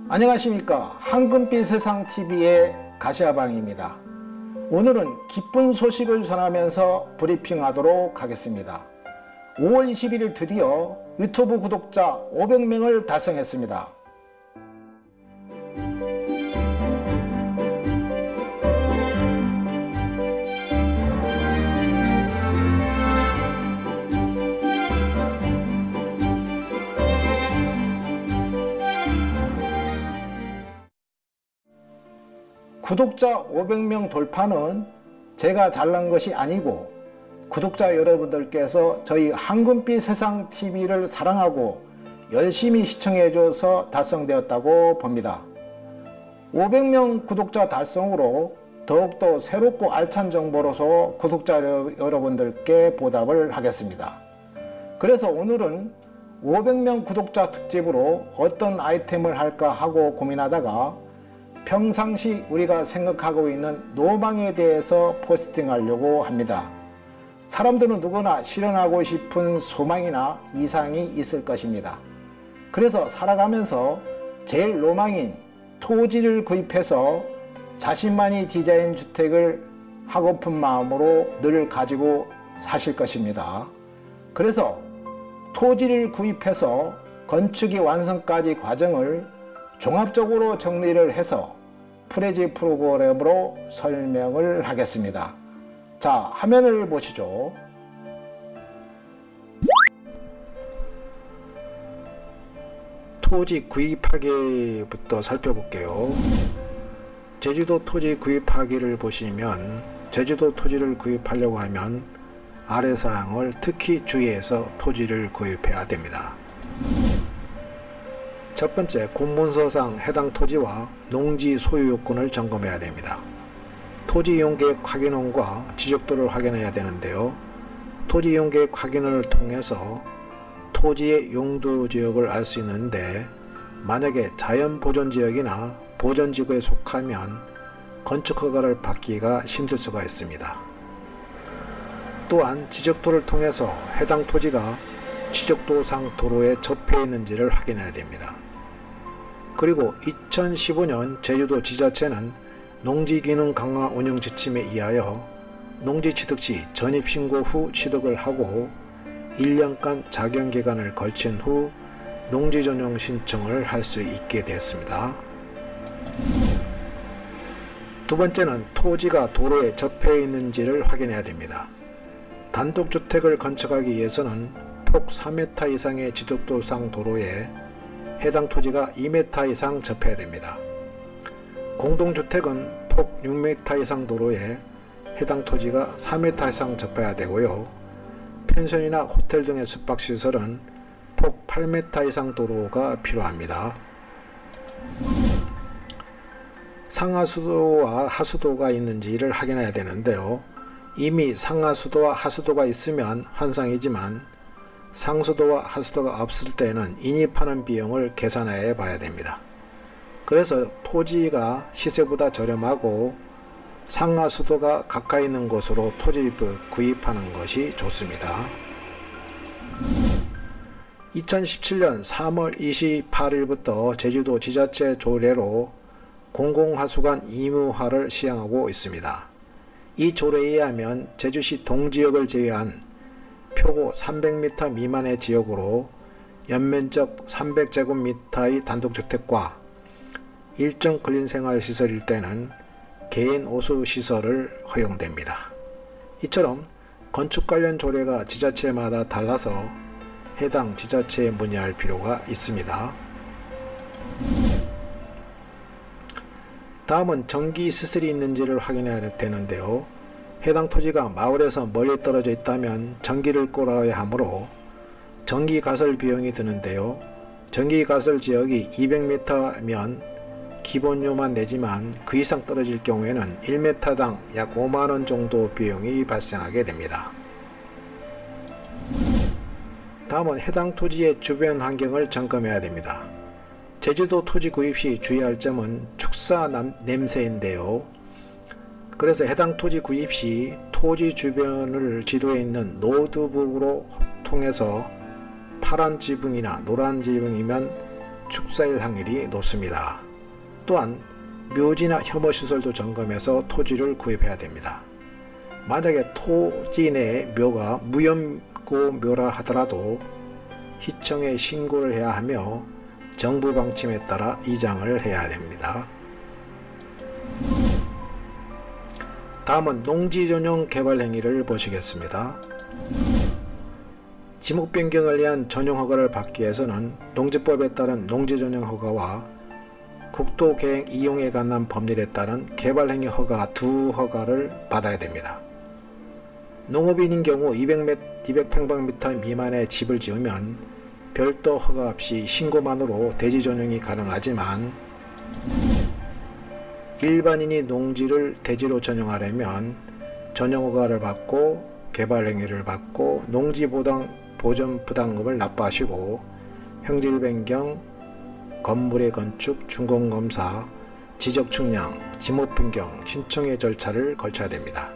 안녕하십니까. 황금빛 세상TV의 가시아방입니다. 오늘은 기쁜 소식을 전하면서 브리핑하도록 하겠습니다. 5월 21일 드디어 유튜브 구독자 500명을 달성했습니다. 구독자 500명 돌파는 제가 잘난 것이 아니고 구독자 여러분들께서 저희 황금빛 세상TV를 사랑하고 열심히 시청해줘서 달성되었다고 봅니다. 500명 구독자 달성으로 더욱더 새롭고 알찬 정보로서 구독자 여러분들께 보답을 하겠습니다. 그래서 오늘은 500명 구독자 특집으로 어떤 아이템을 할까 하고 고민하다가 평상시 우리가 생각하고 있는 노망에 대해서 포스팅하려고 합니다. 사람들은 누구나 실현하고 싶은 소망이나 이상이 있을 것입니다. 그래서 살아가면서 제일 로망인 토지를 구입해서 자신만이 디자인 주택을 하고픈 마음으로 늘 가지고 사실 것입니다. 그래서 토지를 구입해서 건축이 완성까지 과정을 종합적으로 정리를 해서 프레지 프로그램으로 설명을 하겠습니다. 자, 화면을 보시죠. 토지 구입하기부터 살펴볼게요. 제주도 토지 구입하기를 보시면 제주도 토지를 구입하려고 하면 아래 사항을 특히 주의해서 토지를 구입해야 됩니다. 첫 번째, 공문서상 해당 토지와 농지 소유 요건을 점검해야 됩니다. 토지 이용계획 확인원과 지적도를 확인해야 되는데요. 토지 이용계획 확인을 통해서 토지의 용도지역을 알 수 있는데 만약에 자연보전지역이나 보전지구에 속하면 건축허가를 받기가 힘들 수가 있습니다. 또한 지적도를 통해서 해당 토지가 지적도상 도로에 접해 있는지를 확인해야 됩니다. 그리고 2015년 제주도 지자체는 농지기능 강화 운영 지침에 의하여 농지 취득 시 전입신고 후 취득을 하고 1년간 자경기간을 걸친 후 농지 전용 신청을 할 수 있게 되었습니다. 두 번째는 토지가 도로에 접해 있는지를 확인해야 됩니다. 단독주택을 건축하기 위해서는 폭 4m 이상의 지적도상 도로에 해당 토지가 2m 이상 접해야 됩니다. 공동주택은 폭 6m 이상 도로에 해당 토지가 4m 이상 접해야 되고요. 펜션이나 호텔 등의 숙박시설은 폭 8m 이상 도로가 필요합니다. 상하수도와 하수도가 있는지를 확인해야 되는데요. 이미 상하수도와 하수도가 있으면 환상이지만 상수도와 하수도가 없을 때는 인입하는 비용을 계산해 봐야 됩니다. 그래서 토지가 시세보다 저렴하고 상하수도가 가까이 있는 곳으로 토지 구입하는 것이 좋습니다. 2017년 3월 28일부터 제주도 지자체 조례로 공공하수관 의무화를 시행하고 있습니다. 이 조례에 의하면 제주시 동지역을 제외한 표고 300m 미만의 지역으로 연면적 300제곱미터의 단독주택과 일정 근린생활시설일 때는 개인 오수시설을 허용됩니다. 이처럼 건축 관련 조례가 지자체마다 달라서 해당 지자체에 문의할 필요가 있습니다. 다음은 전기 시설이 있는지를 확인해야 되는데요. 해당 토지가 마을에서 멀리 떨어져 있다면 전기를 끌어야 하므로 전기 가설 비용이 드는데요. 전기 가설 지역이 200m면 기본료만 내지만 그 이상 떨어질 경우에는 1m당 약 5만원 정도 비용이 발생하게 됩니다. 다음은 해당 토지의 주변 환경을 점검해야 됩니다. 제주도 토지 구입 시 주의할 점은 축사 냄새인데요. 그래서 해당 토지 구입 시 토지 주변을 지도에 있는 노트북으로 통해서 파란 지붕이나 노란 지붕이면 축사일 확률이 높습니다. 또한 묘지나 혐오시설도 점검해서 토지를 구입해야 됩니다. 만약에 토지 내에 묘가 무혐고 묘라 하더라도 시청에 신고를 해야 하며 정부 방침에 따라 이장을 해야 됩니다. 다음은 농지 전용 개발 행위를 보시겠습니다. 지목 변경을 위한 전용 허가를 받기 위해서는 농지법에 따른 농지 전용 허가와 국토계획 이용에 관한 법률에 따른 개발 행위 허가 두 허가를 받아야 됩니다. 농업인인 경우 200평방미터 미만의 집을 지으면 별도 허가 없이 신고만으로 대지 전용이 가능하지만 일반인이 농지를 대지로 전용하려면 전용 허가를 받고 개발 행위를 받고 농지 보전 부담금을 납부하시고 형질 변경, 건물의 건축, 준공검사, 지적 측량, 지목 변경 신청의 절차를 거쳐야 됩니다.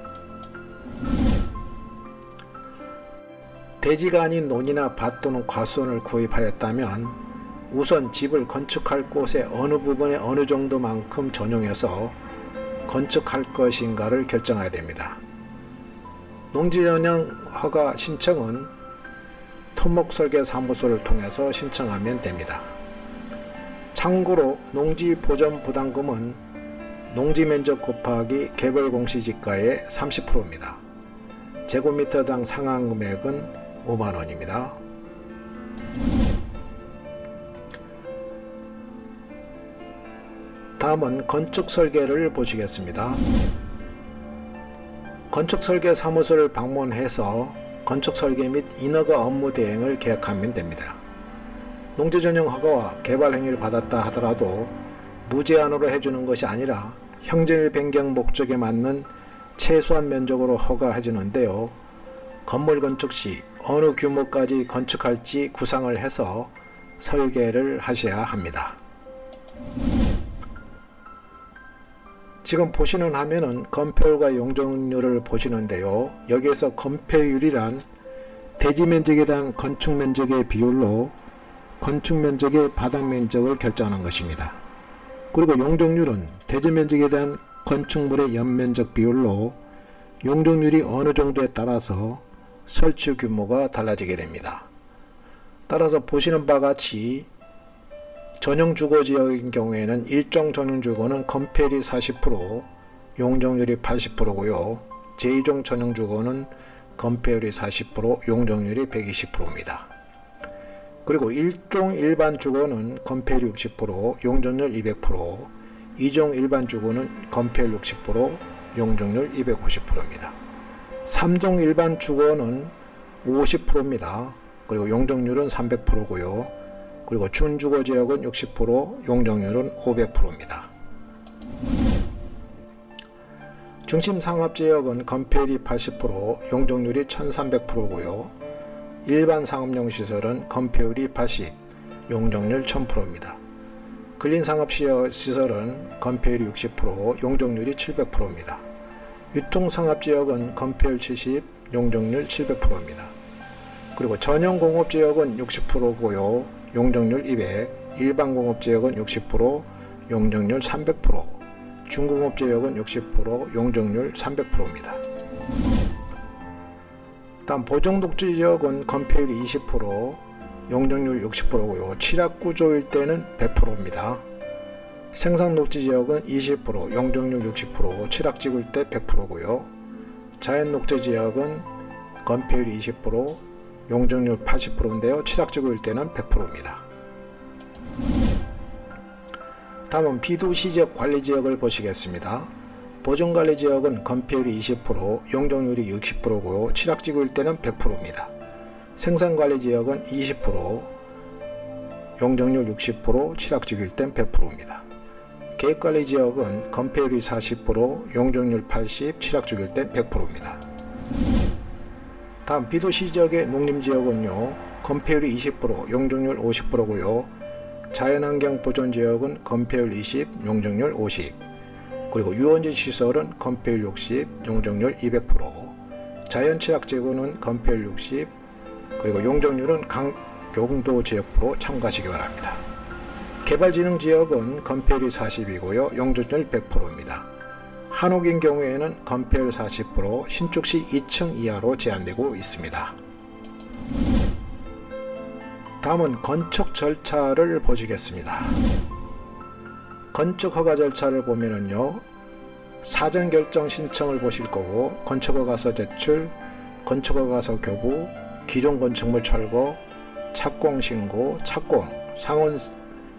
대지가 아닌 논이나 밭 또는 과수원을 구입하였다면 우선 집을 건축할 곳의 어느 부분에 어느 정도만큼 전용해서 건축할 것인가를 결정해야 됩니다. 농지 전용 허가 신청은 토목설계사무소를 통해서 신청하면 됩니다. 참고로 농지 보전 부담금은 농지 면적 곱하기 개별 공시지가의 30%입니다. 제곱미터당 상한 금액은 5만원입니다. 다음은 건축설계를 보시겠습니다. 건축설계사무소를 방문해서 건축설계 및 인허가 업무 대행을 계약하면 됩니다. 농지 전용 허가와 개발 행위를 받았다 하더라도 무제한으로 해주는 것이 아니라 형질 변경 목적에 맞는 최소한 면적으로 허가해주는데요. 건물 건축 시 어느 규모까지 건축할지 구상을 해서 설계를 하셔야 합니다. 지금 보시는 화면은 건폐율과 용적률을 보시는데요. 여기에서 건폐율이란 대지 면적에 대한 건축 면적의 비율로 건축 면적의 바닥 면적을 결정하는 것입니다. 그리고 용적률은 대지 면적에 대한 건축물의 연면적 비율로 용적률이 어느 정도에 따라서 설치 규모가 달라지게 됩니다. 따라서 보시는 바와 같이 전용 주거지역인 경우에는 일종 전용 주거는 건폐율이 40%, 용적률이 80%고요. 제2종 전용 주거는 건폐율이 40%, 용적률이 120%입니다. 그리고 1종 일반 주거는 건폐율 60%, 용적률 200%, 2종 일반 주거는 건폐율 60%, 용적률 250%입니다. 3종 일반 주거는 50%입니다. 그리고 용적률은 300%고요. 그리고 준주거 지역은 60%, 용적률은 500%입니다. 중심상업지역은 건폐율이 80%, 용적률이 1300%고요. 일반 상업용 시설은 건폐율이 80, 용적률 1000%입니다. 근린상업시설은 건폐율이 60%, 용적률이 700%입니다. 유통상업지역은 건폐율 70, 용적률 700%입니다. 그리고 전용공업지역은 60%고요. 용적률 200, 일반공업지역은 60%, 용적률 300%, 중공업지역은 60%, 용적률 300%입니다. 다음 보정독지지역은 건폐율이 20%, 용적률 60%고요. 취락구조일 때는 100%입니다. 생산녹지지역은 20%, 용적률 60%, 취락지구일 때 100%고요. 자연녹지지역은 건폐율이 20%, 용적률 80%인데요. 취락지구일 때는 100%입니다. 다음은 비도시적 관리지역을 보시겠습니다. 보존관리지역은 건폐율이 20%, 용적률이 60%고요. 취락지구일 때는 100%입니다. 생산관리지역은 20%, 용적률 60%, 취락지구일 땐 100%입니다. 계획관리지역은 건폐율이 40%, 용적률 80%, 취락지구일 땐 100%입니다. 다음 비도시지역의 농림지역은요. 건폐율이 20%, 용적률 50%고요. 자연환경보존지역은 건폐율 20, 용적률 50. 그리고 유원지 시설은 건폐율 60, 용적률 200%. 자연취락지구는 건폐율 60, 그리고 용적률은 각 용도지역으로 참고하시기 바랍니다. 개발진흥지역은 건폐율이 40이고요. 용적률 100%입니다. 한옥인 경우에는 건폐율 40%, 신축시 2층 이하로 제한되고 있습니다. 다음은 건축 절차를 보시겠습니다. 건축 허가 절차를 보면은요, 사전결정 신청을 보실 거고, 건축허가서 제출, 건축허가서 교부, 기존 건축물 철거, 착공신고, 착공,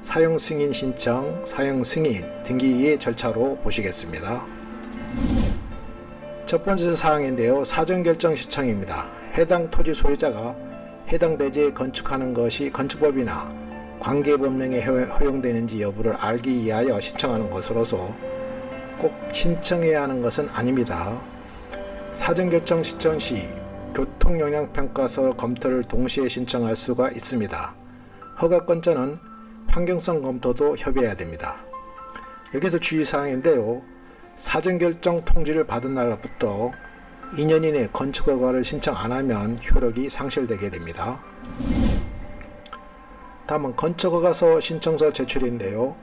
사용승인 신청, 사용승인, 등기의 절차로 보시겠습니다. 첫 번째 사항인데요, 사전결정 신청입니다. 해당 토지 소유자가 해당 대지에 건축하는 것이 건축법이나 관계법령에 허용되는지 여부를 알기 위하여 신청하는 것으로서 꼭 신청해야 하는 것은 아닙니다. 사전결정 신청 시 교통영향평가서 검토를 동시에 신청할 수가 있습니다. 허가권자는 환경성 검토도 협의해야 됩니다. 여기서 주의사항인데요, 사전결정 통지를 받은 날부터 2년 이내 건축허가를 신청 안하면 효력이 상실되게 됩니다. 다음은 건축허가서 신청서 제출인데요,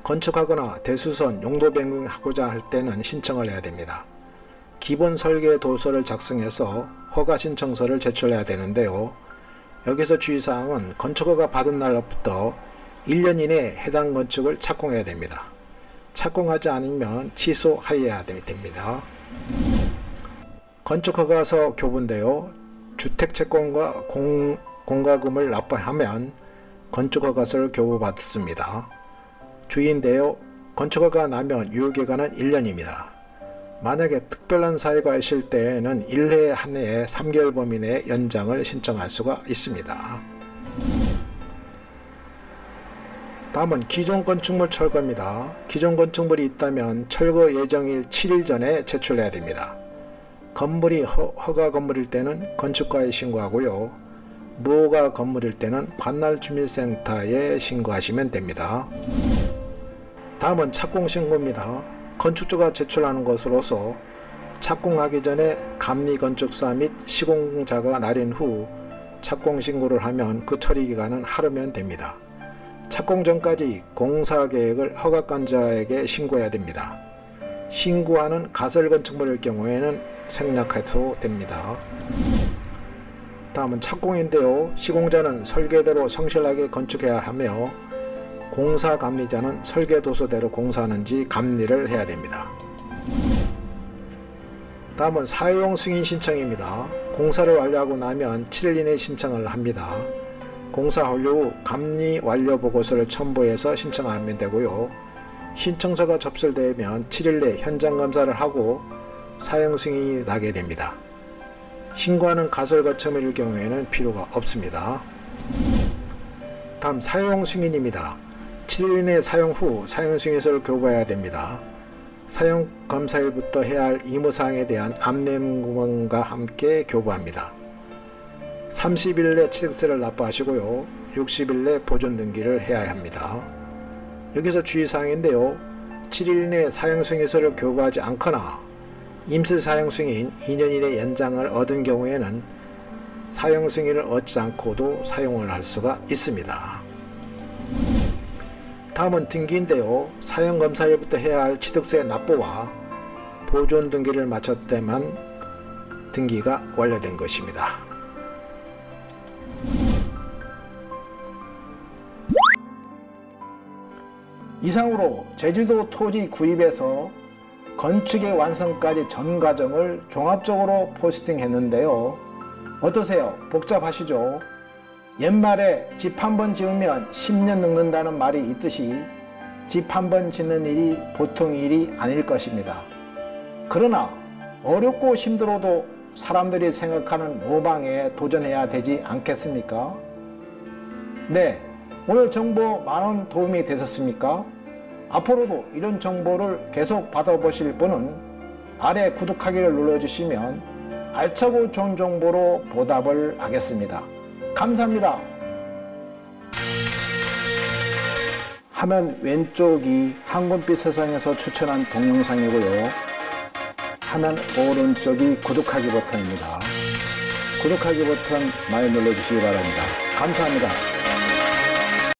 건축하거나 대수선 용도 변경하고자 할 때는 신청을 해야 됩니다. 기본 설계 도서를 작성해서 허가 신청서를 제출해야 되는데요, 여기서 주의사항은 건축허가 받은 날부터 1년 이내에 해당 건축을 착공해야 됩니다. 착공하지 않으면 취소하여야 됩니다. 건축허가서 교부인데요, 주택채권과 공과금을 납부하면 건축허가서를 교부받습니다. 주의인데요, 건축허가 나면 유효기간은 1년입니다. 만약에 특별한 사유가 있을 때에는 1회 한 해에 3개월 범위 내에 연장을 신청할 수가 있습니다. 다음은 기존 건축물 철거입니다. 기존 건축물이 있다면 철거 예정일 7일 전에 제출해야 됩니다. 건물이 허가 건물일 때는 건축가에 신고하고요, 무허가 건물일 때는 관할주민센터에 신고하시면 됩니다. 다음은 착공신고입니다. 건축주가 제출하는 것으로서 착공하기 전에 감리건축사 및 시공자가 날인 후 착공신고를 하면 그 처리기간은 하루면 됩니다. 착공 전까지 공사계획을 허가권자에게 신고해야 됩니다. 신고하는 가설건축물일 경우에는 생략해도 됩니다. 다음은 착공인데요, 시공자는 설계대로 성실하게 건축해야 하며 공사감리자는 설계도서대로 공사하는지 감리를 해야 됩니다. 다음은 사용 승인 신청입니다. 공사를 완료하고 나면 7일 이내 신청을 합니다. 공사 완료 후 감리 완료 보고서를 첨부해서 신청하면 되고요, 신청서가 접수되면 7일 내 현장 검사를 하고 사용 승인이 나게 됩니다. 신고하는 가설거점일 경우에는 필요가 없습니다. 다음 사용 승인입니다. 7일 이내 사용 후 사용 승인서를 교부해야 됩니다. 사용 검사일부터 해야 할 의무사항에 대한 안내문과 함께 교부합니다. 30일 내 취득세를 납부하시고요, 60일 내 보존 등기를 해야 합니다. 여기서 주의사항인데요, 7일 이내 사용 승인서를 교부하지 않거나 임시 사용 승인 2년 이내 연장을 얻은 경우에는 사용 승인을 얻지 않고도 사용을 할 수가 있습니다. 다음은 등기인데요, 사용 검사일부터 해야 할 취득세 납부와 보존 등기를 마쳤다면 등기가 완료된 것입니다. 이상으로 제주도 토지 구입에서 건축의 완성까지 전 과정을 종합적으로 포스팅했는데요. 어떠세요? 복잡하시죠? 옛말에 집 한 번 지으면 10년 늙는다는 말이 있듯이 집 한 번 짓는 일이 보통 일이 아닐 것입니다. 그러나 어렵고 힘들어도 사람들이 생각하는 모방에 도전해야 되지 않겠습니까? 네, 오늘 정보 많은 도움이 되셨습니까? 앞으로도 이런 정보를 계속 받아보실 분은 아래 구독하기를 눌러주시면 알차고 좋은 정보로 보답을 하겠습니다. 감사합니다. 화면 왼쪽이 황금빛 세상에서 추천한 동영상이고요. 화면 오른쪽이 구독하기 버튼입니다. 구독하기 버튼 많이 눌러주시기 바랍니다. 감사합니다.